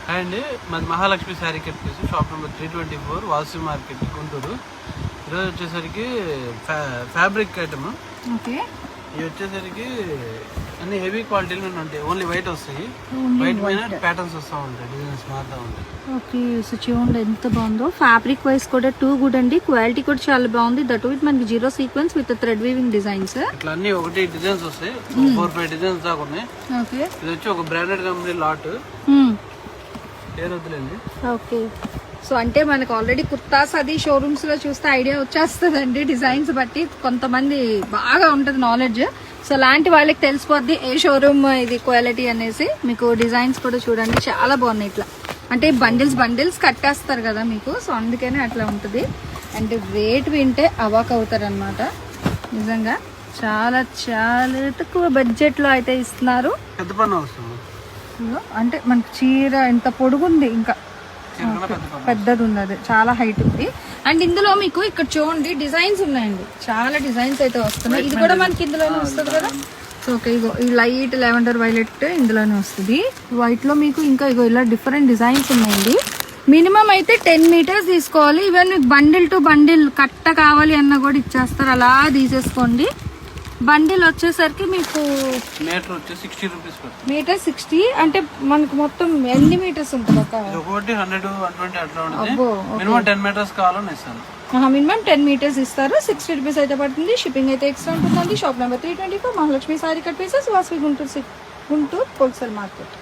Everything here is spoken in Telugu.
హాయ్ అండి, మాది Mahalakshmi sari cut piece, shop number 324, Vasu market, Guntur. ఈరోజు వచ్చేసరికి ఫ్యాబ్రిక్ ఐటమ్. ఓకే, ఇవి వచ్చేసరికి అన్ని హెవీ క్వాలిటీలో ఉంటాయి. ఓన్లీ వైట్ వస్తాయి. వైట్ పైన ప్యాటర్న్స్ వస్తూ ఉంటాయి, డిజైన్స్ మారుతూ ఉంటాయి. ఓకే, సో చూడండి ఎంత బాగుందో. ఫ్యాబ్రిక్ వైస్ కూడా టూ గుడ్ అండి. క్వాలిటీ కూడా చాలా బాగుంది. దట్ విత్ మనకి 0 sequence with thread weaving designs. ఇట్లా అన్ని ఒకటి డిజైన్స్ వస్తాయి. 4-5 డిజైన్స్ దాకా ఉన్నాయి. ఓకే, ఇది వచ్చి ఒక బ్రాండెడ్ కంపెనీ లాట్. పేరు వద్దులేండి. ఓకే, సో అంటే మనకు ఆల్రెడీ కుర్తాస్ అది షోరూమ్స్ లో చూస్తే ఐడియా వచ్చేస్తుందండి డిజైన్స్ బట్టి. కొంతమంది బాగా ఉంటుంది నాలెడ్జ్, సో అలాంటి వాళ్ళకి తెలిసిపోద్ది ఏ షోరూమ్ ఇది క్వాలిటీ అనేసి. మీకు డిజైన్స్ కూడా చూడండి చాలా బాగున్నాయి. ఇట్లా అంటే బండిల్స్ కట్టేస్తారు కదా మీకు, సో అందుకనే అట్లా ఉంటుంది. అండ్ రేట్ వింటే అవాక్ అవుతారు అనమాట. నిజంగా చాలా చాలా తక్కువ బడ్జెట్ లో అయితే ఇస్తున్నారు. పెద్ద పన్ను వస్తుంది. అంటే మనకి చీర ఎంత పొడుగుంది, ఇంకా పెద్దది ఉన్నది, చాలా హైట్ ఉంది. అండ్ ఇందులో మీకు ఇక్కడ చూడండి డిజైన్స్ ఉన్నాయండి, చాలా డిజైన్స్ అయితే వస్తున్నాయి. ఇది కూడా మనకి ఇందులోనే వస్తుంది కదా. సో ఓకే, ఇగో ఈ లైట్ లెవెండర్ వైలెట్ ఇందులోనే వస్తుంది. వైట్ లో మీకు ఇంకా ఇగో ఇలా డిఫరెంట్ డిజైన్స్ ఉన్నాయండి. మినిమం అయితే 10 మీటర్స్ తీసుకోవాలి. ఈవెన్ మీకు బండిల్ టు బండిల్ కట్ట కావాలి అన్న కూడా ఇచ్చేస్తారు, అలా తీసేసుకోండి. బండిల్ వచ్చేసరికి మీకు మీటర్ వచ్చి 60 రూపీస్ పడుతుంది. మీటర్ 60 అంటే మనకు మొత్తం ఎన్ని మీటర్స్ ఉంటుంది? ఒక 100-120 అట్లా ఉంటుంది. మినిమం 10 మీటర్స్ కావాలని ఇస్తాను. మినిమం 10 మీటర్స్ ఇస్తారు. 60 రూపీస్ అయితే పడుతుంది. షిప్పింగ్ అయితే ఎక్స్ట్రా ఉంటుందండి. Shop number 324, Mahalakshmi sorry cut pieces, Vasavi Guntur wholesale market.